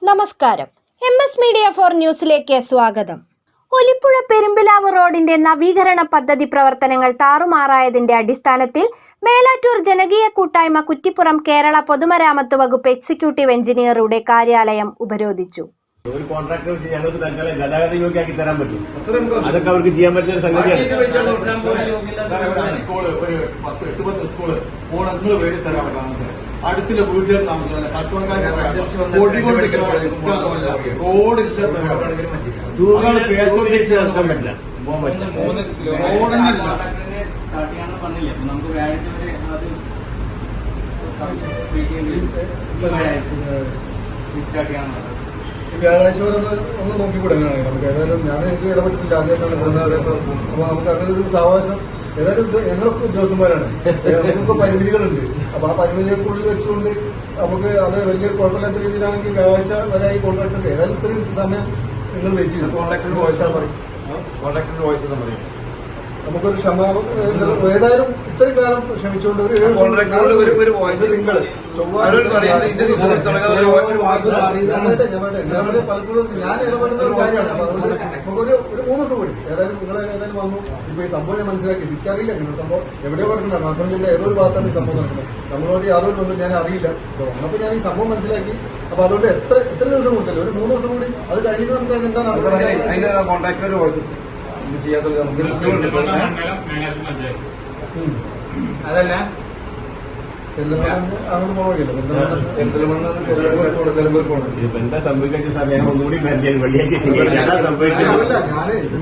നമസ്കാരം. MS media 4 ന്യൂസിലേക്ക് സ്വാഗതം. ഒലിപ്പുഴ പെരുമ്പിലാവ് റോഡിന്റെ നവീകരണ പദ്ധതി പ്രവർത്തനങ്ങൾ താറുമാറായതിന്റെ അടിസ്ഥാനത്തിൽ മേലാറ്റൂർ ജനകീയ കൂട്ടായ്മ കുറ്റിപ്പുറം കേരള പൊതുമരാമത്ത് വകുപ്പ് എക്സിക്യൂട്ടീവ് എഞ്ചിനീയറുടെ കാര്യാലയം ഉപരോധിച്ചു. ഒരു കോൺട്രാക്ടർ ഞങ്ങൾക്ക് തൽക്കാലം ഗതാഗത യോഗ്യമാക്കി തരാൻ പറ്റും. അതൊക്കെ അവർക്ക് ചെയ്യാൻ പറ്റുന്ന ഒരു സംഗതിയാണ്. അടുത്തുള്ള വീട്ടുകാർ താമസിക്കുന്ന കച്ചവടക്കാരുടെ റോഡില്ല വ്യാഴാഴ്ച വരെ ഒന്ന് നോക്കിക്കൂടെ എങ്ങനെയാണ് നമുക്ക്? ഏതായാലും ഞാൻ ഇത് ഇടപെട്ടിട്ടില്ല, ആദ്യമായിട്ടാണ്. അപ്പൊ നമുക്ക് അങ്ങനെ ഒരു സാവകാശം, ഏതായാലും ഞങ്ങളൊക്കെ ഉദ്യോഗസ്ഥന്മാരാണ്, നമുക്കൊക്കെ പരിമിതികളുണ്ട്. അപ്പൊ ആ പരിമിതികൾക്കുള്ളിൽ വെച്ചുകൊണ്ട് നമുക്ക് അത് വലിയൊരു കുഴപ്പമില്ലാത്ത രീതിയിലാണെങ്കിൽ വ്യാഴാഴ്ച വരെ ഈ കോൺട്രാക്ടർക്ക് ഏതായാലും ഇത്രയും സമയം നിങ്ങൾ വെയിറ്റ് ചെയ്തു. കോൺട്രാക്ടറിന്റെ വോയിസ് പറയും, കോൺട്രാക്ടറിന്റെ വോയിസ് പറയും. നമുക്കൊരു ക്ഷമാപം, ഏതായാലും ഇത്രയും കാലം ക്ഷമിച്ചുകൊണ്ട് ഒരു തിങ്കൾ പലപ്പോഴും ഞാൻ ഇടപെടുന്ന ഒരു കാര്യമാണ്. അപ്പൊ അതുകൊണ്ട് നമുക്കൊരു 3 ദിവസം കൂടി ഏതായാലും നിങ്ങളെ ഏതായാലും വന്നു. ഇപ്പൊ ഈ സംഭവം ഞാൻ മനസ്സിലാക്കി, എനിക്കറിയില്ല ഇങ്ങനെ സംഭവം എവിടെയോ കിടക്കുന്നത്. മലപ്പുറം ജില്ല ഏതൊരു ഭാഗത്താണ് ഈ സംഭവം നടക്കുന്നത്. നമ്മളോട് യാതൊരു ബന്ധം ഞാൻ അറിയില്ല. അപ്പൊ ഞാൻ ഈ സംഭവം മനസ്സിലാക്കി. അപ്പൊ അതുകൊണ്ട് എത്ര ദിവസം കൊടുത്തല്ലോ, ഒരു 3 ദിവസം കൂടി. അത് കഴിഞ്ഞിട്ട് നമുക്ക് അതിനെന്താ അതല്ല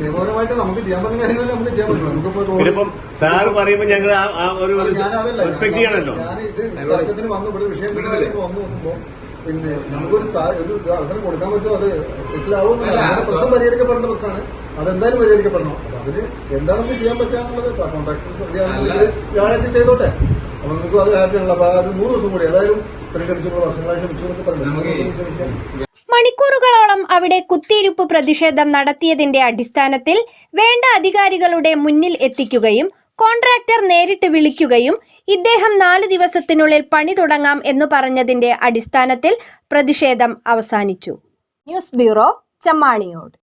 നിയമപരമായിട്ട് നമുക്ക് ചെയ്യാൻ പറ്റുന്ന കാര്യങ്ങൾ നമുക്ക് ചെയ്യാൻ പറ്റില്ല. നമുക്കിപ്പോ സാറ് പറയുമ്പോ ഞങ്ങൾ റെസ്പെക്ട് ചെയ്യണല്ലോ. ഞാൻ ഇത് തർക്കത്തിന് വന്നു, ഇവിടെ വിഷയം വന്നു നോക്കുമ്പോ പിന്നെ നമുക്കൊരു അവസരം കൊടുക്കാൻ പറ്റുമോ, അത് സെറ്റിൽ ആവുമെന്നില്ല. നമ്മുടെ പ്രശ്നം പരിഹരിക്കപ്പെടേണ്ട പ്രശ്നമാണ്, അതെന്തായാലും പരിഹരിക്കപ്പെടണം. അപ്പൊ അതിന് എന്താണ് നമുക്ക് ചെയ്യാൻ പറ്റാന്നുള്ളത് കോൺട്രാക്ടർ വ്യാഴാഴ്ച ചെയ്തോട്ടെ. അപ്പൊ നിങ്ങൾക്ക് അത് ഹാപ്പിയാണല്ലോ. അപ്പൊ അത് 3 ദിവസം കൂടി ഏതായാലും ഇത്രയും ക്ഷമിച്ചു, വർഷങ്ങളായി ക്ഷമിച്ചു എന്നൊക്കെ പറഞ്ഞു. മണിക്കൂറുകളോളം അവിടെ കുത്തിയിരിപ്പ് പ്രതിഷേധം നടത്തിയതിന്റെ അടിസ്ഥാനത്തിൽ വേണ്ട അധികാരികളുടെ മുന്നിൽ എത്തിക്കുകയും കോൺട്രാക്ടർ നേരിട്ട് വിളിക്കുകയും ഇദ്ദേഹം 4 ദിവസത്തിനുള്ളിൽ പണി തുടങ്ങാം എന്ന് പറഞ്ഞതിന്റെ അടിസ്ഥാനത്തിൽ പ്രതിഷേധം അവസാനിച്ചു. News bureau, Chammaniyode.